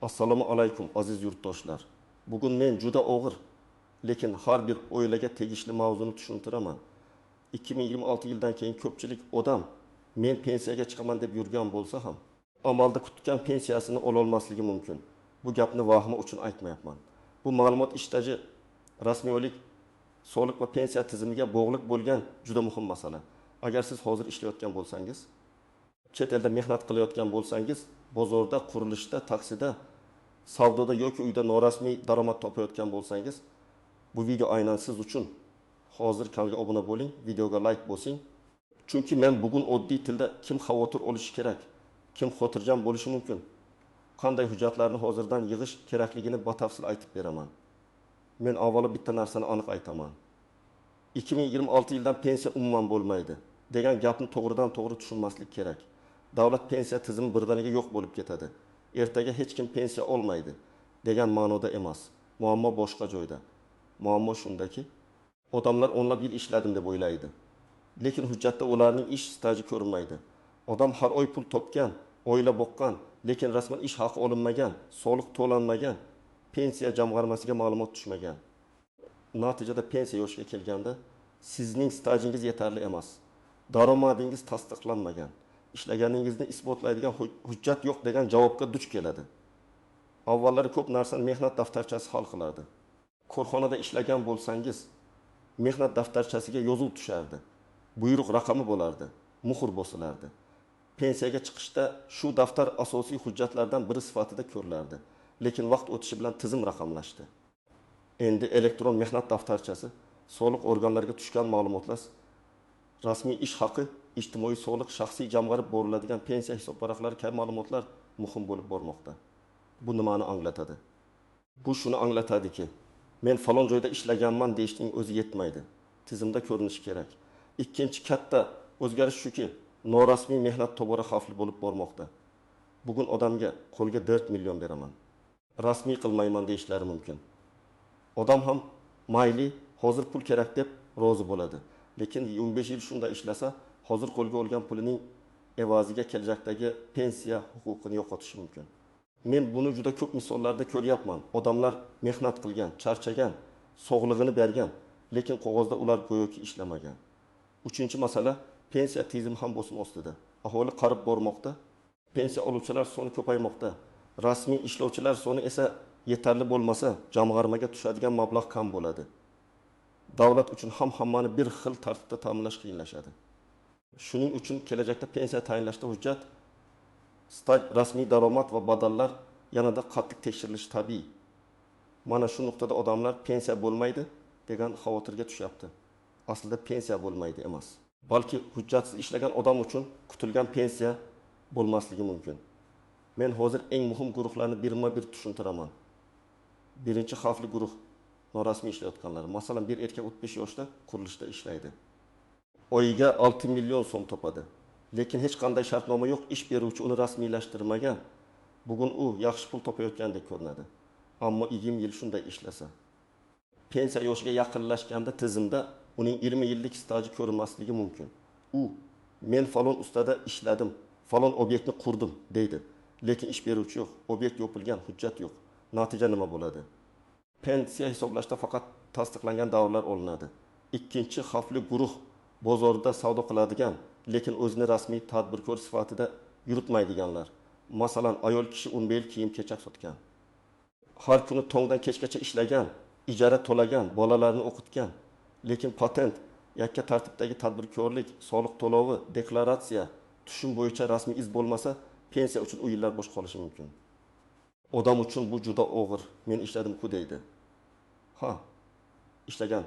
Assalomu alaykum aziz yurtdoshlar. Bugun men juda og'ir, lekin har bir oilaga tegishli mavzuni tushuntiraman. 2026 yildan keyin ko'pchilik odam men pensiyaga chiqaman deb yurgan bo'lsa ham, amalda kutgan pensiyasini ola olmasligi mumkin. Bu gapni vahima uchun aytmayapman. Bu ma'lumot ishtaji rasmiylik, soliq va pensiya tizimiga bog'liq bo'lgan juda muhim masala. Agar siz hozir ishlayotgan bo'lsangiz, chet elda mehnat qilayotgan bo'lsangiz, bozorda, qurilishda, taksida, savdoda yoki uyda norasmiy daromad topayotgan bo'lsangiz, bu video aynan siz uchun. Hozir kanalga obuna bo'ling, videoga like bosing. Chunki men bugun oddiy tilda kim xavotir olishi kerak, kim xotirjam bo'lishi mumkin, qanday hujjatlarni hozirdan yig'ish kerakligini batafsil aytib beraman. Men avvalo bitta narsani aniq aytaman. 2026 yildan pensiya umuman bo'lmaydi degan gapni to'g'ridan to'g'ri tushunmaslik kerak. Davlat pensiya tizimi birdaniga yo'q bo'lib ketadi. Ertaga hech kim pensiya olmaydi degan ma'noda emas. Muammo boshqa joyda. Muammo shundaki, odamlar o'nlab yil ishladim deb o'ylaydi. Lekin hujjatda ularning ish staji ko'rinmaydi. Odam har oy pul topgan, oila boqqan, lekin rasman ish haqi olinmagan, soliq to'lanmagan, pensiya jamg'armasiga ma'lumot tushmagan. Natijada pensiya yoshiga kelganda sizning stajingiz yetarli emas. Daromadingiz tasdiqlanmagan, ishlaganingizni isbotlaydigan hujjat yo'q degan javobga duch keladi. Avvallari ko'p narsani mehnat daftarchasi hal qilardi. Korxonada ishlagan bo'lsangiz, mehnat daftarchasiga yozuv tushardi. Buyruq raqami bo'lardi, muhr bosilardi. Pensiyaga chiqishda shu daftar asosiy hujjatlardan biri sifatida ko'rilardi. Lekin vaqt o'tishi bilan tizim raqamlashdi. Endi elektron mehnat daftarchasi, soliq organlariga tushgan ma'lumotlar, rasmiy ish haqi, ijtimoiy soliq, shaxsiy jamg'arib boriladigan pensiya hisobvaraqlari kabi ma'lumotlar muhim bo'lib bormoqda. Bu nimani anglatadi? Bu shuni anglatadiki, men falon joyda ishlaganman deyishning o'zi yetmaydi. Tizimda ko'rinishi kerak. Ikkinchi katta o'zgarish shuki, norasmiy mehnat tobora xavfli bo'lib bormoqda. Bugun odamga qo'lga 4 million beraman, rasmiy qilmayman deyishlari mumkin. Odam ham mayli, hozir pul kerak deb rozi bo'ladi. Lekin 15 yil shunda ishlasa, hozir qo'lga olgan pulining evaziga kelajakdagi pensiya huquqini yo'qotishi mumkin. Men buni juda ko'p misollarda ko'ryapman. Odamlar mehnat qilgan, charchagan, sog'lig'ini bergan, lekin qog'ozda ular go'yoki ishlamagan. Uchinchi masala, pensiya tizimi ham bosim ostida. Aholi qarib bormoqda, pensiya oluvchilar soni ko'paymoqda. Rasmiy ishlovchilar soni esa yetarli bo'lmasa, jamg'armaga tushadigan mablag' kam bo'ladi. Davlat uchun ham hammani bir xil tartibda ta'minlash qiyinlashadi. Shuning uchun kelajakda pensiya tayinlashda hujjat, staj, rasmiy daromad va badallar yanada qattiq tekshirilishi tabiiy. Mana shu nuqtada odamlar pensiya bo'lmaydi degan xavotirga tushyapti. Aslida pensiya bo'lmaydi emas. Balki hujjatsiz ishlagan odam uchun kutilgan pensiya bo'lmasligi mumkin. Men hozir eng muhim guruhlarni birma-bir tushuntiraman. Birinchi xavfli guruh norasmiy ishlayotganlar. Masalan, bir erkak 35 yoshda qurilishda ishlaydi. Oyiga 6 million so'm topadi. Lekin hech qanday shartnoma yo'q, ish beruvchi uni rasmiylashtirmagan. Bugun u yaxshi pul topayotgandek ko'rinadi. Ammo 20 yil shunday ishlasa, pensiya yoshiga yaqinlashganda tizimda uning 20 yillik staji ko'rinmasligi mumkin. U men falon ustada ishladim, falon obyektni qurdim deydi. Lekin ish beruvchi yo'q, obyekt yopilgan, hujjat yo'q. Natija nima bo'ladi? Pensiya hisoblashda faqat tasdiqlangan davrlar olinadi. Ikkinchi xavfli guruh bozorda savdo qiladigan, lekin o'zini rasmiy tadbirkor sifatida yuritmaydiganlar. Masalan, ayol kishi unbel kiyim-kechak sotgan. Har kuni tongdan kechgacha ishlagan, ijara to'lagan, bolalarni o'qitgan, lekin patent, yakka tartibdagi tadbirkorlik, soliq to'lovi, deklaratsiya, tushum bo'yicha rasmiy iz bo'lmasa, pensiya uchun u yillar bo'sh qolishi mumkin. Odam uchun bu juda og'ir. Men ishladim-ku deydi. Ha, ishlagan.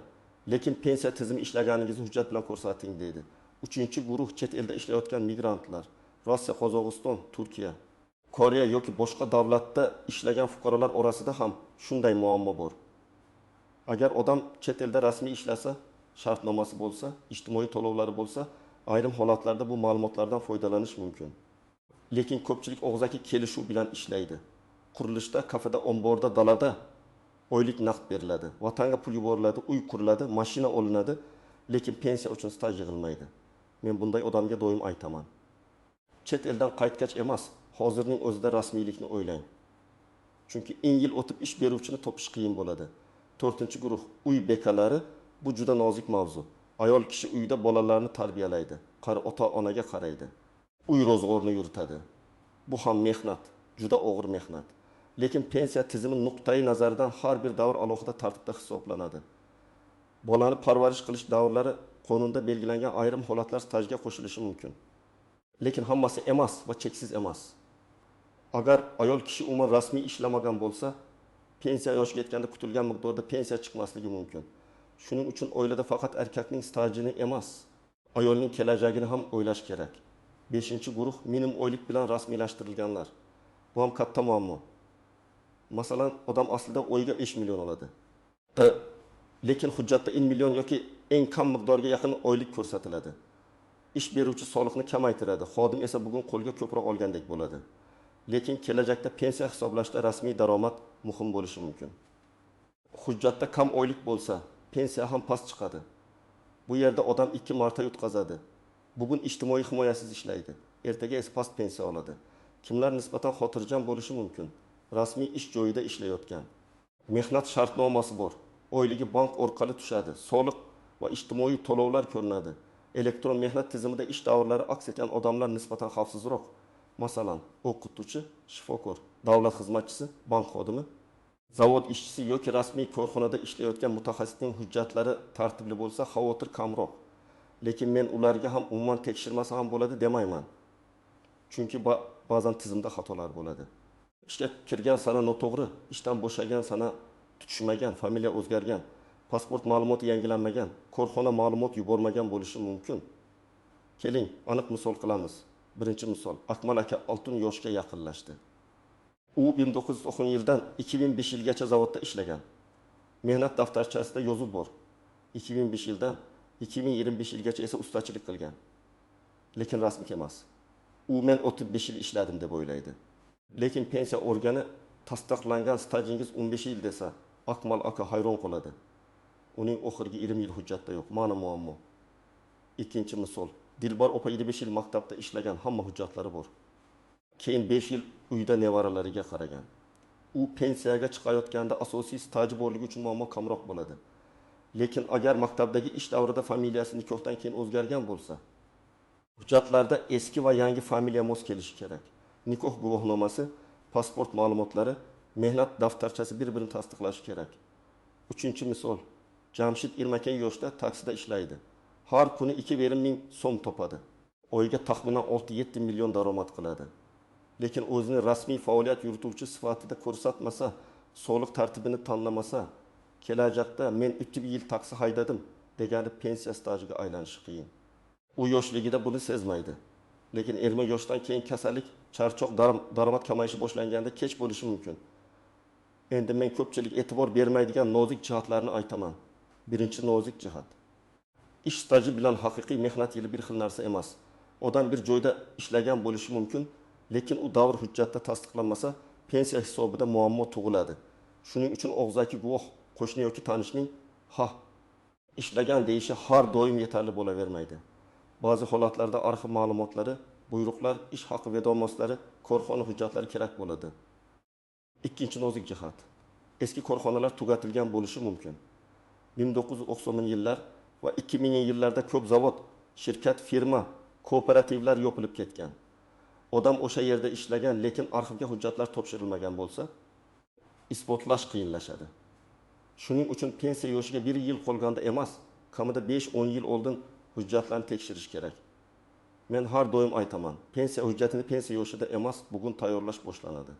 Lekin pensiya tizimi ishlaganingizni hujjat bilan ko'rsating deydi. Uchinchi guruh chet elda ishlayotgan migrantlar. Rossiya, Qozog'iston, Turkiya, Koreya yoki boshqa davlatda ishlagan fuqarolar orasida ham shunday muammo bor. Agar odam chet elda rasmiy ishlasa, shartnomasi bo'lsa, ijtimoiy to'lovlari bo'lsa, ayrim holatlarda bu ma'lumotlardan foydalanish mumkin. Lekin ko'pchilik og'zaki kelishuv bilan ishlaydi. Qurilishda, kafeda, omborda, dalada oylik naqd beriladi. Vatanga pul yuboriladi, uy quriladi, mashina olinadi, lekin pensiya uchun staj yig'ilmaydi. Men bunday odamga doim aytaman. Chet eldan qaytgach emas, hozirning o'zida rasmiylikni o'ylang. Chunki eng yil o'tib ish beruvchini topish qiyin bo'ladi. 4-guruh uy bekalari bu juda nozik mavzu. Ayol kishi uyda bolalarni tarbiyalaydi, ota-onaga qaraydi. Uy ro'zg'orini yuritadi. Bu ham mehnat, juda og'ir mehnat. Lekin pensiya tizimi nuqtai nazaridan har bir davr alohida tartibda hisoblanadi. Bolani parvarish qilish davrlari qonunda belgilangan ayrim holatlar stajga qo'shilishi mumkin. Lekin hammasi emas va cheksiz emas. Agar ayol kishi umuman rasmiy ishlamagan bo'lsa, pensiya yoshiga yetganda kutilgan miqdorda pensiya chiqmasligi mumkin. Shuning uchun oilada faqat erkakning stajini emas, ayolning kelajagini ham o'ylash kerak. 5-guruh minimum oylik bilan rasmiylashtirilganlar. Bu ham katta muammo. Masalan, odam aslida oyiga 5 million oladi. Lekin hujjatda 1 million yoki eng kam miqdorga yaqin oylik ko'rsatiladi. Ish beruvchi soliqni kamaytiradi, xodim esa bugun qo'lga ko'proq olgandek bo'ladi. Lekin kelajakda pensiya hisoblashda rasmiy daromad muhim bo'lishi mumkin. Hujjatda kam oylik bo'lsa, pensiya ham past chiqadi. Bu yerda odam 2 marta yutqazadi. Bugun ijtimoiy himoyasiz ishlaydi, ertaga esa past pensiya oladi. Kimlar nisbatan xotirjam bo'lishi mumkin? Rasmiy ish joyida ishlayotgan. Mehnat shartnomasi bor. Oyligi bank orqali tushadi. Soliq va ijtimoiy to'lovlar ko'rinadi. Elektron mehnat tizimida ish davrlari aks etgan odamlar nisbatan xavfsizroq. Masalan, o'qituvchi, shifokor, davlat xizmatchisi, bank xodimi, zavod ishchisi yoki rasmiy korxonada ishlayotgan mutaxassisning hujjatlari tartibli bo'lsa, xavotir kamroq. Lekin men ularga ham umuman tekshirmasa ham bo'ladi demayman. Chunki ba'zan tizimda xatolar bo'ladi. Ishga kirgan sana noto'g'ri, ishdan bo'shagan sana tutishmagan, familiya o'zgargan, pasport ma'lumoti yangilanmagan, korxona ma'lumot yubormagan bo'lishi mumkin. Keling, aniq misol qilamiz. Birinchi misol, Akmal aka 6 yoshga yaqinlashdi. U 1990 yildan 2005 yilgacha zavodda ishlagan. Mehnat daftarchasida yozuv bor. 2005 yildan 2025 yilgacha esa ustachilik qilgan. Lekin rasmiy emas. U men 35 yil ishladim deb o'ylaydi. Lekin pensiya organi tasdiqlangan stajingiz 15 yil desa, Akmal aka hayron qoladi. Uning oxirgi 20 yil hujjatda yo'q. Mana muammo. Ikkinchi misol, Dilbar opa 25 yil maktabda ishlagan, hamma hujjatlari bor. Keyin 5 yil uyda nevaralariga qaragan. U pensiyaga chiqayotganda asosiy staji borligi uchun muammo kamroq bo'ladi. Lekin agar maktabdagi ish davrida familiyasi nikohdan keyin o'zgargan bo'lsa, hujjatlarda eski va yangi familiya mos kelishi kerak. Nikoh guvohnomasi, pasport ma'lumotlari, mehnat daftarchasi bir-birini tasdiqlashi kerak. Uchinchi misol, Jamshid 22 yoshda taksida ishlaydi. Har kuni 2,5 ming so'm topadi. Oyiga taxminan 6-7 million daromad qiladi. Lekin o'zini rasmiy faoliyat yurituvchi sifatida ko'rsatmasa, soliq tartibini tanlamasa, kelajakda men 3 yil taksi haydadim degani pensiya stajiga aylanishi qiyin. U yoshligida buni sezmaydi. Lekin 20 yoshdan keyin kasallik, charchoq, daromad kamayishi boshlanganda kech bo'lishi mumkin. Endi men ko'pchilik e'tibor bermaydigan nozik jihatlarni aytaman. Birinchi nozik jihat. Ish staji bilan haqiqiy mehnat yili bir xil narsa emas. Odam bir joyda ishlagan bo'lishi mumkin, lekin u davr hujjatda tasdiqlanmasa, pensiya hisobida muammo tug'iladi. Shuning uchun og'zaki guvoh, qo'shni yoki tanishning ishlagan deyishi har doim yetarli bo'lavermaydi. Ba'zi holatlarda arxiv ma'lumotlari, buyruqlar, ish haqi vedomoslari, korxona hujjatlari kerak bo'ladi. Ikkinchi nozik jihat. Eski korxonalar tugatilgan bo'lishi mumkin. 1990-yillar va 2000-yillarda ko'p zavod, shirkat, firma, kooperativlar yopilib ketgan. Odam o'sha yerda ishlagan, lekin arxivga hujjatlar topshirilmagan bo'lsa, isbotlash qiyinlashadi. Shuning uchun pensiya yoshiga 1 yil qolganda emas, kamida 5-10 yil oldin hujjatlarni tekshirish kerak. Men har doim aytaman, pensiya hujjatini pensiya yoshida emas, bugun tayyorlash boshlanadi.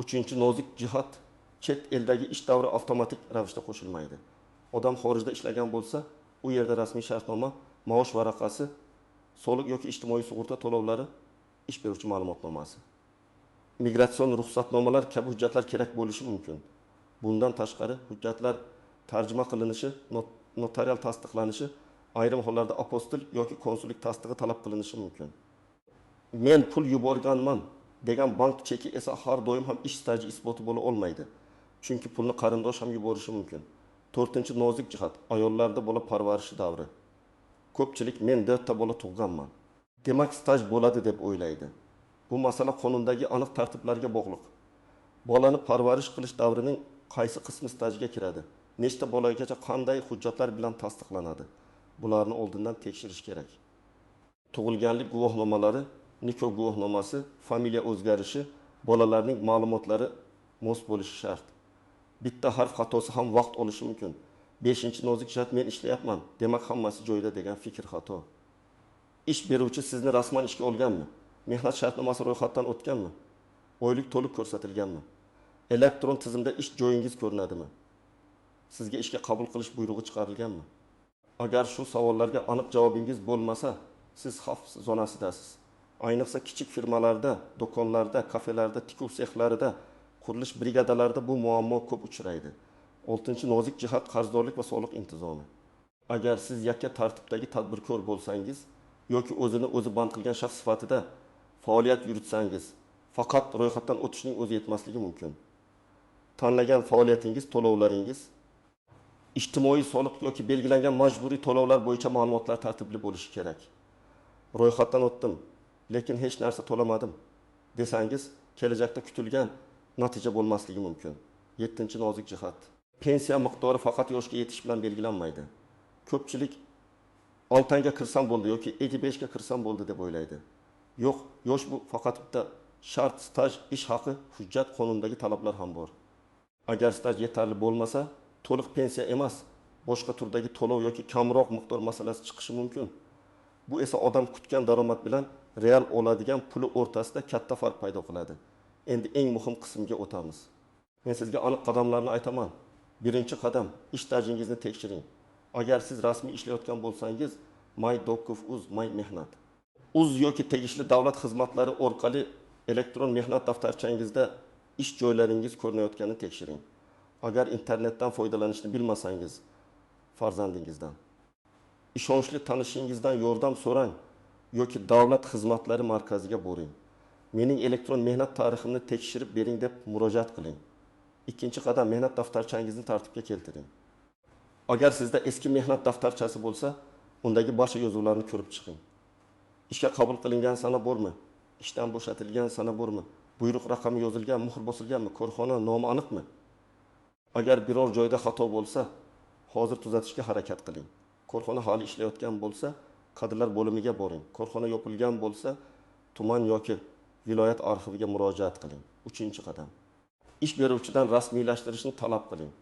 Uchinchi nozik jihat, chet eldagi ish davri avtomatik ravishda qo'shilmaydi. Odam xorijda ishlagan bo'lsa, u yerda rasmiy shartnoma, maosh varaqasi, soliq yoki ijtimoiy sug'urta to'lovlari, ish beruvchi ma'lumotnomasi, migratsion ruxsatnomalar kabi hujjatlar kerak bo'lishi mumkin. Bundan tashqari hujjatlar tarjima qilinishi, notarial tasdiqlanishi, ayrim hollarda apostil yoki konsullik tasdig'i talab qilinishi mumkin. Men pul yuborganman degan bank cheki esa har doim ham ish staji isboti bo'la olmaydi. Chunki pulni qarindosh ham yuborishi mumkin. To'rtinchi nozik jihat, ayollarda bola parvarishi davri. Ko'pchilik men 4 ta bola tug'ganman, demak staj bo'ladi deb o'ylaydi. Bu masala qonundagi aniq tartiblarga bog'liq. Bolani parvarish qilish davrining qaysi qismi stajiga kiradi? Nechta bolagacha qanday hujjatlar bilan tasdiqlanadi? Bularni oldindan tekshirish kerak. Tug'ilganlik guvohnomalari, nikoh guvohnomasi, familiya o'zgarishi, bolalarning ma'lumotlari mos bo'lishi shart. Bitta harf xatosi ham vaqt olishi mumkin. 5-nozik jihat men ishlayapman, demak hammasi joyida degan fikr xato. Ish beruvchi sizni rasman ishga olganmi? Mehnat shartnomasi ro'yxatdan o'tganmi? Oylik to'liq ko'rsatilganmi? Elektron tizimda ish joyingiz ko'rinadimi? Sizga ishga qabul qilish buyrug'i chiqarilganmi? Agar shu savollarga aniq javobingiz bo'lmasa, siz xavf zonasidasiz. Ayniqsa kichik firmalarda, do'konlarda, kafelarda, tikuv sexlarida, qurilish brigadalarida bu muammo ko'p uchraydi. 6-nozik jihat qarzdorlik va soliq intizomi. Agar siz yakka tartibdagi tadbirkor bo'lsangiz yoki o'zini o'zi band qilgan shaxs sifatida faoliyat yuritsangiz, faqat ro'yxatdan o'tishning o'zi yetmasligi mumkin. Tanlagan faoliyatingiz, to'lovlaringiz ijtimoiy soliq yoki belgilangan majburiy to'lovlar bo'yicha ma'lumotlar tartibli bo'lishi kerak. Ro'yxatdan o'tdim, lekin hech narsa to'lamadim desangiz, kelajakda kutilgan natija bo'lmasligi mumkin. 7-nozik jihat. Pensiya miqdori faqat yoshga yetish bilan belgilanmaydi. Ko'pchilik 6 ga kirsam bo'ldi yoki 55 ga kirsam bo'ldi deb o'ylaydi. Yo'q, yosh bu faqat bitta shart, staj, ish haqi, hujjat, qonundagi talablar ham bor. Agar staj yetarli bo'lmasa, to'liq pensiya emas, boshqa turdagi to'lov yoki kamroq miqdor masalasi chiqishi mumkin. Bu esa odam kutgan daromad bilan real oladigan puli o'rtasida katta farq paydo qiladi. Endi eng muhim qismga o'tamiz. Men sizga aniq qadamlarni aytaman. Birinchi qadam, ish stajingizni tekshiring. Agar siz rasmiy ishlayotgan bo'lsangiz, My.Gov.uz, My Mehnat. Uz yoki tegishli davlat xizmatlari orqali elektron mehnat daftarchangizda ish joylaringiz ko'rinayotganini tekshiring. Agar internetdan foydalanishni bilmasangiz, farzandingizdan, ishonchli tanishingizdan yordam so'rang yoki davlat xizmatlari markaziga boring. Mening elektron mehnat tariximni tekshirib bering deb murojaat qiling. Ikkinchi qadam, mehnat daftarchangizni tartibga keltiring. Agar sizda eski mehnat daftarchasi bo'lsa, undagi barcha yozuvlarni ko'rib chiqing. Ishga qabul qilingan sana bormi? Ishdan bo'shatilgan sana bormi? Buyruq raqami yozilgan, muhr bosilganmi? Korxona nomi aniqmi? Agar biror joyda xato bo'lsa, hozir tuzatishga harakat qiling. Korxona hali ishlayotgan bo'lsa, kadrlar bo'limiga boring. Korxona yopilgan bo'lsa, tuman yoki viloyat arxiviga murojaat qiling. 3-qadam. Ish beruvchidan rasmiylashtirishni talab qiling.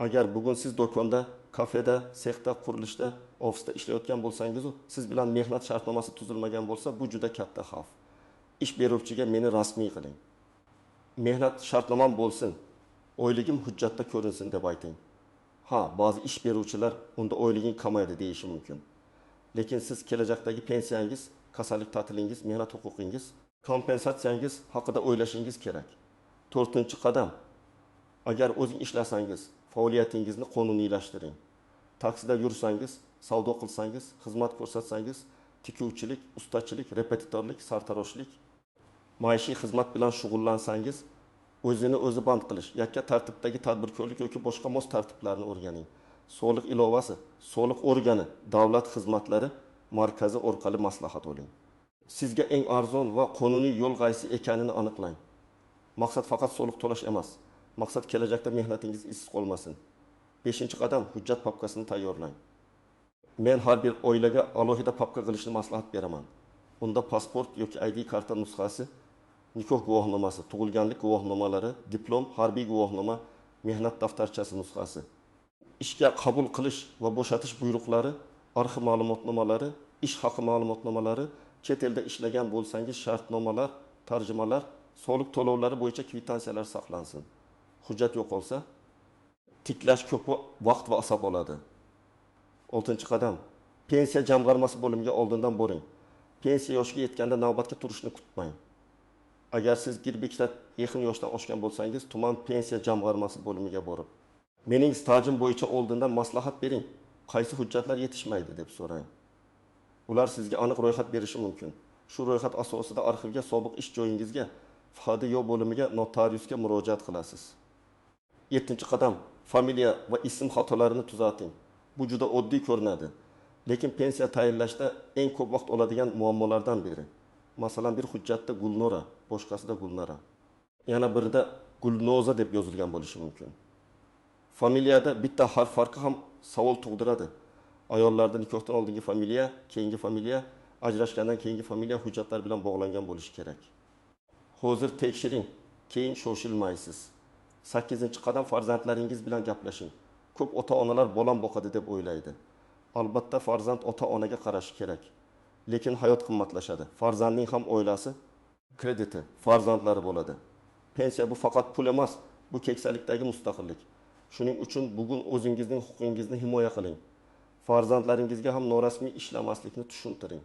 Agar bugun siz do'konda, kafeda, sexda, qurilishda, ofisda ishlayotgan bo'lsangiz, siz bilan mehnat shartnomasi tuzilmagan bo'lsa, bu juda katta xavf. Ish beruvchiga meni rasmiy qiling. Mehnat shartnomam bo'lsin, oyligim hujjatda ko'rinsin deb ayting. Ha, ba'zi ish beruvchilar unda oyliging kamaydi deyishi mumkin. Lekin siz kelajakdagi pensiyangiz, kasallik ta'tilingiz, mehnat huquqingiz, kompensatsiyangiz haqida o'ylashingiz kerak. 4-qadam. Agar o'zing ishlasangiz, faoliyatingizni qonuniylashtiring. Taksida yursangiz, savdo qilsangiz, xizmat ko'rsatsangiz, tikuvchilik, ustachilik, repetitorlik, sartaroshlik, maishiy xizmat bilan shug'ullansangiz, o'zini o'zi band qilish, yakka tartibdagi tadbirkorlik yoki boshqa mos tartiblarni o'rganing. Soliq ilovasi, soliq organi, davlat xizmatlari markazi orqali maslahat oling. Sizga eng arzon va qonuniy yo'l qaysi ekanini aniqlang. Maqsad faqat soliq to'lash emas. Maqsad kelajakda mehnatingiz izsiz qolmasin. 5-qadam, hujjat papkasini tayyorlang. Men har bir oilaga alohida papka qilishni maslahat beraman. Unda pasport yoki ID karta nusxasi, nikoh guvohnomasi, tug'ilganlik guvohnomalari, diplom, harbiy guvohnoma, mehnat daftarchasi nusxasi, ishga qabul qilish va bo'shatish buyruqlari, arxiv ma'lumotnomalari, ish haqi ma'lumotnomalari, chet elda ishlagan bo'lsangiz shartnomalar, tarjimalar, soliq to'lovlari bo'yicha kvitansiyalar saqlansin. Hujjat yo'qolsa, tiklash ko'p vaqt va asob oladi. 6-qadam. Pensiya jamg'armasi bo'limiga oldindan boring. Pensiya yoshiga yetganda navbatga turishni kutmang. Agar siz girbekda yaqin yoshdan oshgan bo'lsangiz, tuman pensiya jamg'armasi bo'limiga borib, mening stajim bo'yicha oldindan maslahat bering. Qaysi hujjatlar yetishmaydi deb so'rang. Ular sizga aniq ro'yxat berishi mumkin. Shu ro'yxat asosida arxivga, sobiq ish joyingizga, FHDYO bo'limiga, notariusga murojaat qilasiz. 7-qadam. Familiya va ism xatolarini tuzating. Bu juda oddiy ko'rinadi, lekin pensiya tayinlashda eng ko'p vaqt oladigan muammolardan biri. Masalan, bir hujjatda Gulnora, boshqasida Gulnara. yana birida Gulnoza deb yozilgan bo'lishi mumkin. Familiyada bitta harf farqi ham savol tug'diradi. Ayollarda nikohdan oldingi familiya, keyingi familiya, ajrashgandan keyingi familiya hujjatlar bilan bog'langan bo'lishi kerak. Hozir tekshiring, keyin shoshilmaysiz. 8-qadam farzandlaringiz bilan gaplashing. Ko'p ota-onalar bolam boqadi deb o'ylaydi. Albatta farzand ota-onaga qarashi kerak. Lekin hayot qimmatlashadi. Farzandning ham oilasi, krediti, farzandlari bo'ladi. Pensiya bu faqat pul emas, bu keksalikdagi mustaqillik. Shuning uchun bugun o'zingizning huquqingizni himoya qiling. Farzandlaringizga ham norasmiy ishlamaslikni tushuntiring.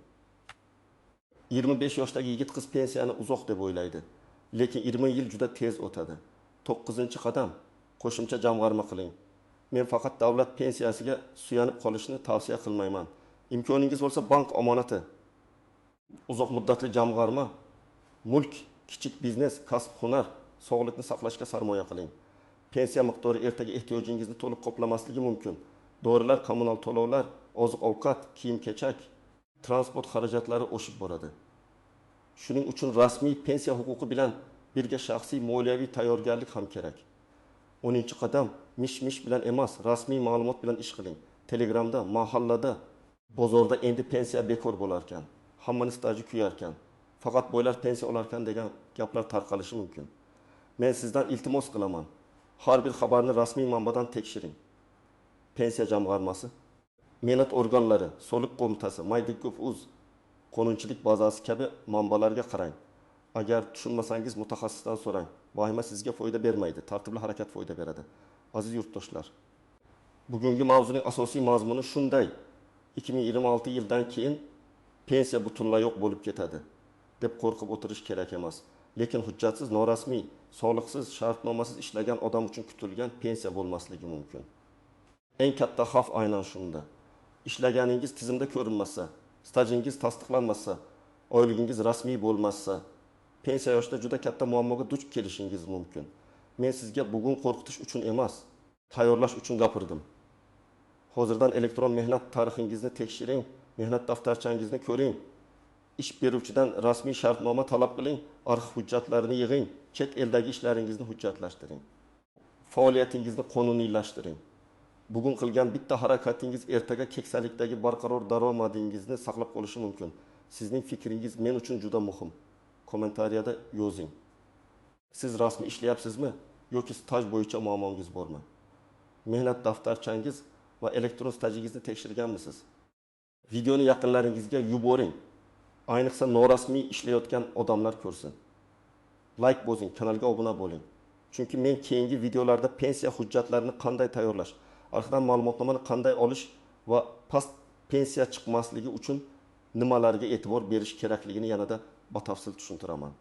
25 yoshdagi yigit qiz pensiyani uzoq deb o'ylaydi, lekin 20 yil juda tez o'tadi. 9-qadam qo'shimcha jamg'arma qiling. Men faqat davlat pensiyasiga suyanib qolishni tavsiya qilmayman. Imkoningiz bo'lsa bank omonati, uzoq muddatli jamg'arma, mulk, kichik biznes, kasb, hunar, sog'liqni saqlashga sarmoya qiling. Pensiya miqdori ertaga ehtiyojingizni to'liq qoplamasligi mumkin. Dorilar, kommunal to'lovlar, oziq-ovqat, kiyim-kechak, transport xarajatlari o'sib boradi. Shuning uchun rasmiy pensiya huquqi bilan birga shaxsiy moliyaviy tayyorgarlik ham kerak. 10-qadam mish-mish bilan emas, rasmiy ma'lumot bilan ish qiling. Telegramda, mahallada, bozorda endi pensiya bekor bo'lar ekan, hammani staji kuyar ekan, faqat boylar pensiya olar ekan degan gaplar tarqalishi mumkin. Men sizdan iltimos qilaman. Har bir xabarni rasmiy manbadan tekshiring. Pensiya jamg'armasi, mehnat organlari, soliq qo'mitasi, MyDigGov.uz, qonunchilik bazasi kabi manbalarga qarang. Agar tushunmasangiz mutaxassisdan so'rang. Vahima sizga foyda bermaydi, tartibli harakat foyda beradi. Aziz yurtdoshlar, bugungi mavzuning asosiy mazmuni shunday: 2026 yildan keyin pensiya butunlay yo'q bo'lib ketadi deb qo'rqib o'tirish kerak emas. Lekin hujjatsiz, norasmiy, soliqsiz, shartnomasiz ishlagan odam uchun kutilgan pensiya bo'lmasligi mumkin. Eng katta xavf aynan shunda. Ishlaganingiz tizimda ko'rinmasa, stajingiz tasdiqlanmasa, oyligingiz rasmiy bo'lmasa, pensiya yoshida juda katta muammoga duch kelishingiz mumkin. Men sizga bugun qo'rqitish uchun emas, tayyorlash uchun gapirdim. Hozirdan elektron mehnat tarixingizni tekshiring, mehnat daftarchangizni ko'ring. Ish beruvchidan rasmiy shartnoma talab qiling, arxiv hujjatlarini yig'ing, chet eldagi ishlaringizni hujjatlashtiring. Faoliyatingizni qonuniylashtiring. Bugun qilgan bitta harakatingiz ertaga keksalikdagi barqaror daromadingizni saqlab qolishi mumkin. Sizning fikringiz men uchun juda muhim. Kommentariyada yozing. Siz rasmiy ishlayapsizmi yoki staj bo'yicha muammongiz bormi? Mehnat daftarchangiz va elektron stajingizni tekshirganmisiz? Videoni yaqinlaringizga yuboring. Ayniqsa norasmiy ishlayotgan odamlar ko'rsin. Like bosing, kanalga obuna bo'ling. Chunki men keyingi videolarda pensiya hujjatlarini qanday tayyorlash, arxivdan ma'lumotnomani qanday olish va past pensiya chiqmasligi uchun nimalarga e'tibor berish kerakligini yanada batafsil tushuntiraman.